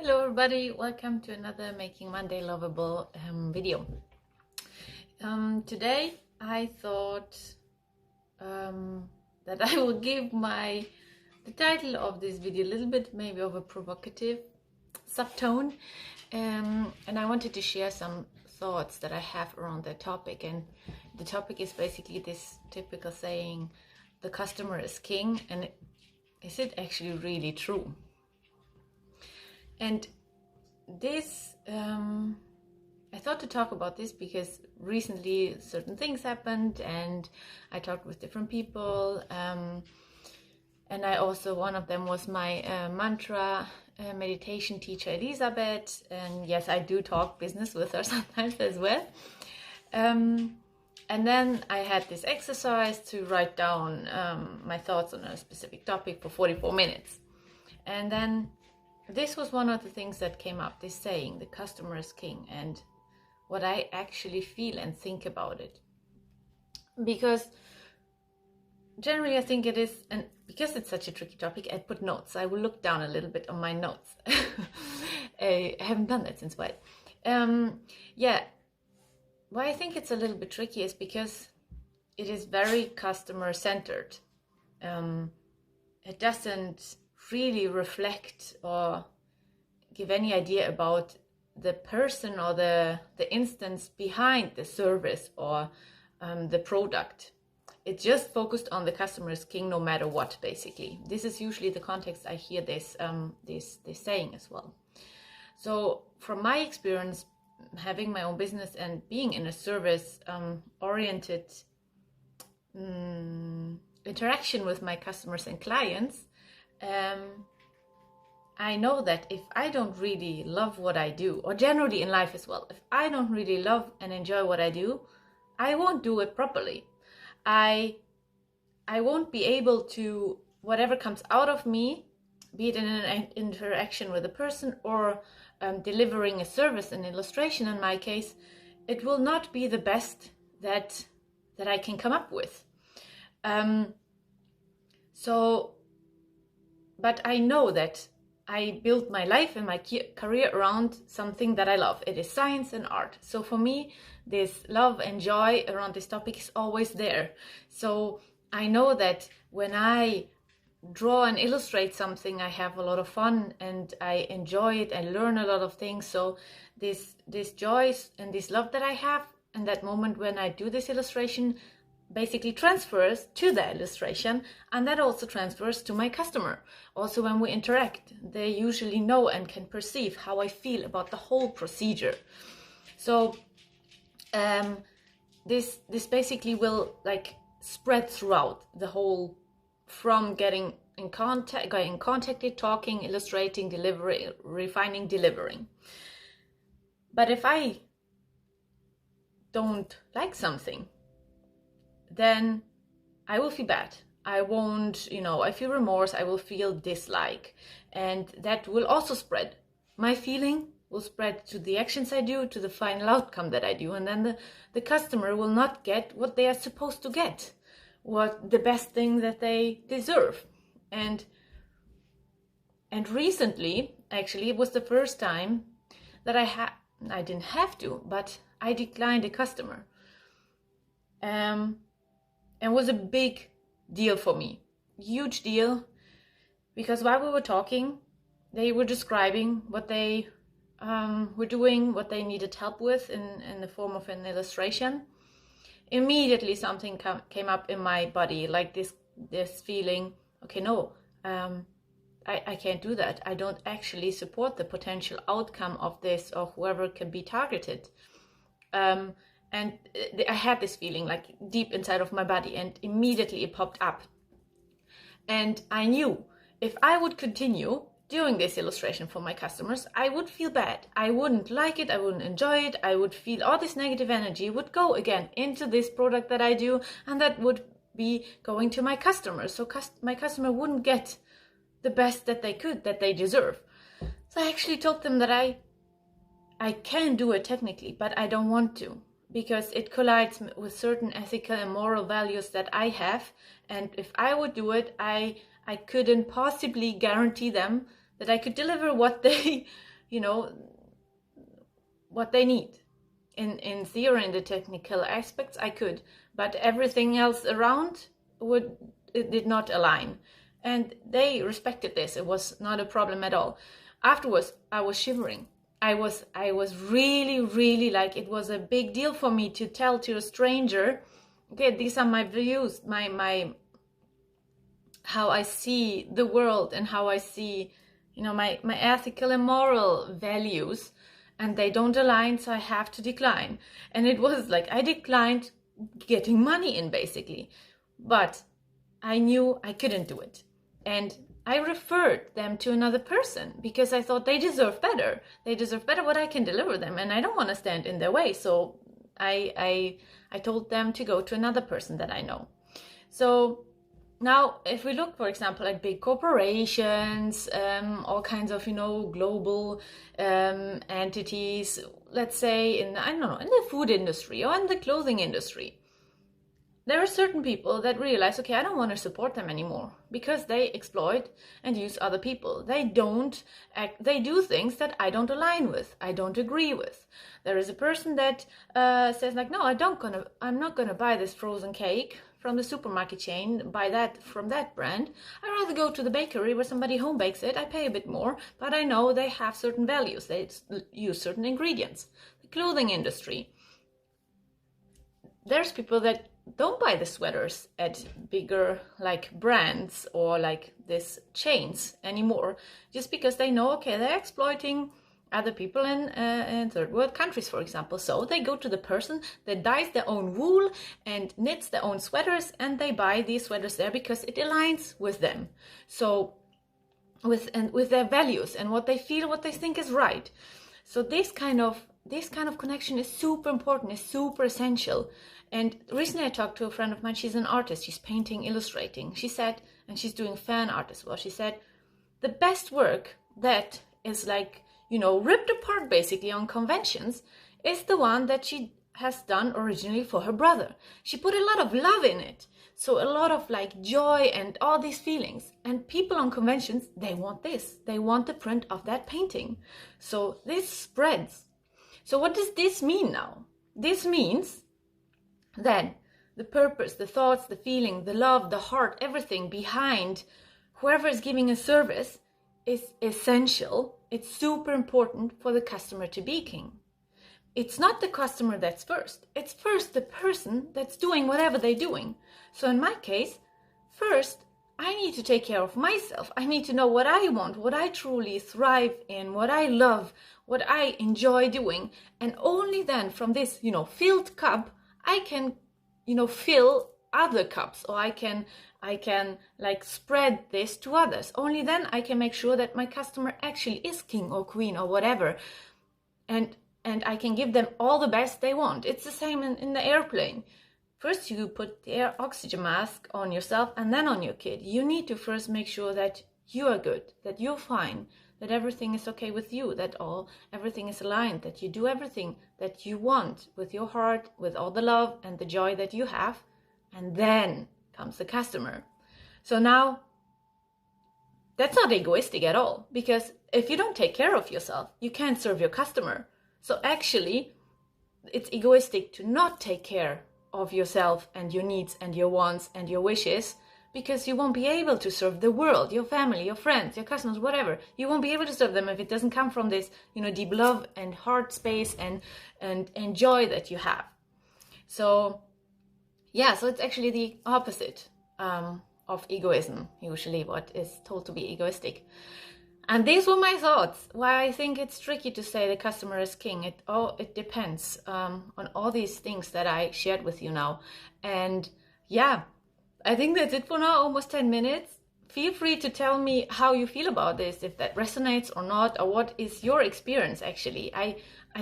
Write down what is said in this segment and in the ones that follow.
Hello everybody, welcome to another Making Monday Lovable video. Today I thought that I will give the title of this video a little bit maybe of a provocative subtone, and I wanted to share some thoughts that I have around that topic. And the topic is basically this typical saying, the customer is king, and is it actually really true? And this, I thought to talk about this because recently certain things happened and I talked with different people. And I also, one of them was my mantra meditation teacher, Elizabeth. And yes, I do talk business with her sometimes as well. And then I had this exercise to write down my thoughts on a specific topic for 44 minutes. And then this was one of the things that came up, this saying, the customer is king, and what I actually feel and think about it. Because generally I think it is, and because it's such a tricky topic, I put notes. I will look down a little bit on my notes. I haven't done that since a while. Why I think it's a little bit tricky is because it is very customer centered. It doesn't really reflect or give any idea about the person or the instance behind the service or the product. It's just focused on the customer is king no matter what, basically. This is usually the context I hear this saying as well. So from my experience, having my own business and being in a service oriented interaction with my customers and clients, I know that if I don't really love what I do, or generally in life as well, if I don't really love and enjoy what I do, I won't do it properly. I won't be able to, whatever comes out of me, be it in an interaction with a person or delivering a service, an illustration in my case, it will not be the best that I can come up with. But I know that I built my life and my career around something that I love. It is science and art. So for me, this love and joy around this topic is always there. So I know that when I draw and illustrate something, I have a lot of fun and I enjoy it and learn a lot of things. So this joy and this love that I have in that moment when I do this illustration basically transfers to the illustration, and that also transfers to my customer. Also, when we interact, they usually know and can perceive how I feel about the whole procedure. So this basically will like spread throughout the whole, from getting contacted, talking, illustrating, delivering, refining, delivering. But if I don't like something, then I will feel bad. I won't, I feel remorse, I will feel dislike. And that will also spread. My feeling will spread to the actions I do, to the final outcome that I do. And then the customer will not get what they are supposed to get, what the best thing that they deserve. And recently, actually, it was the first time that I didn't have to, but I declined a customer. And was a big deal for me, huge deal, because while we were talking, they were describing what they were doing, what they needed help with in the form of an illustration. Immediately something came up in my body, like this feeling, okay, no, I can't do that. I don't actually support the potential outcome of this or whoever can be targeted. And I had this feeling like deep inside of my body, and immediately it popped up. And I knew if I would continue doing this illustration for my customers, I would feel bad. I wouldn't like it. I wouldn't enjoy it. I would feel all this negative energy would go again into this product that I do, and that would be going to my customers. So my customer wouldn't get the best that they could, that they deserve. So I actually told them that I can do it technically, but I don't want to, because it collides with certain ethical and moral values that I have. And if I would do it, I couldn't possibly guarantee them that I could deliver what they what they need. In theory, in the technical aspects, I could, but everything else around it did not align. And they respected this. It was not a problem at all. Afterwards, I was shivering. I was really, really like, it was a big deal for me to tell to a stranger, okay, these are my views, my how I see the world and how I see, my ethical and moral values, and they don't align, so I have to decline. And it was like, I declined getting money in, basically. But I knew I couldn't do it. And I referred them to another person because I thought they deserve better. They deserve better what I can deliver them, and I don't want to stand in their way. So I told them to go to another person that I know. So now, if we look, for example, at big corporations, all kinds of, global entities, let's say in the food industry or in the clothing industry, there are certain people that realize, okay, I don't want to support them anymore because they exploit and use other people. They do things that I don't align with, I don't agree with. There is a person that says like, no, I'm not gonna buy this frozen cake from the supermarket chain, buy that from that brand. I'd rather go to the bakery where somebody home bakes it. I pay a bit more, but I know they have certain values. They use certain ingredients. The clothing industry. There's people that don't buy the sweaters at bigger like brands or like this chains anymore, just because they know, okay, they're exploiting other people in third world countries, for example. So they go to the person that dyes their own wool and knits their own sweaters, and they buy these sweaters there because it aligns with them. So with their values and what they feel, what they think is right. So this kind of connection is super important, is super essential. And recently I talked to a friend of mine, she's an artist, she's painting, illustrating. She said, and she's doing fan art as well, she said, the best work that is like, ripped apart basically on conventions is the one that she has done originally for her brother. She put a lot of love in it. So a lot of like joy and all these feelings. And people on conventions, they want this. They want the print of that painting. So this spreads. So what does this mean now? This means that the purpose, the thoughts, the feeling, the love, the heart, everything behind whoever is giving a service is essential. It's super important for the customer to be king. It's not the customer that's first. It's first the person that's doing whatever they're doing. So in my case, first, I need to take care of myself. I need to know what I want, what I truly thrive in, what I love, what I enjoy doing. And only then from this, filled cup, I can, fill other cups, or I can like spread this to others. Only then I can make sure that my customer actually is king or queen or whatever. And I can give them all the best they want. It's the same in the airplane. First you put the air oxygen mask on yourself and then on your kid. You need to first make sure that you are good, that you're fine, that everything is okay with you, that everything is aligned, that you do everything that you want with your heart, with all the love and the joy that you have. And then comes the customer. So now, that's not egoistic at all, because if you don't take care of yourself, you can't serve your customer. So actually, it's egoistic to not take care of yourself and your needs and your wants and your wishes, because you won't be able to serve the world, your family, your friends, your customers, whatever. You won't be able to serve them if it doesn't come from this, deep love and heart space and joy that you have. So yeah, so it's actually the opposite of egoism, usually what is told to be egoistic. And these were my thoughts, why I think it's tricky to say the customer is king. It depends on all these things that I shared with you now. And yeah, I think that's it for now, almost 10 minutes. Feel free to tell me how you feel about this, if that resonates or not, or what is your experience actually. I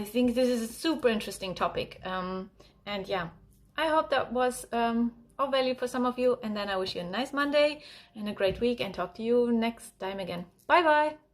think this is a super interesting topic. And yeah, I hope that was of value for some of you. And then I wish you a nice Monday and a great week, and talk to you next time again. Bye bye.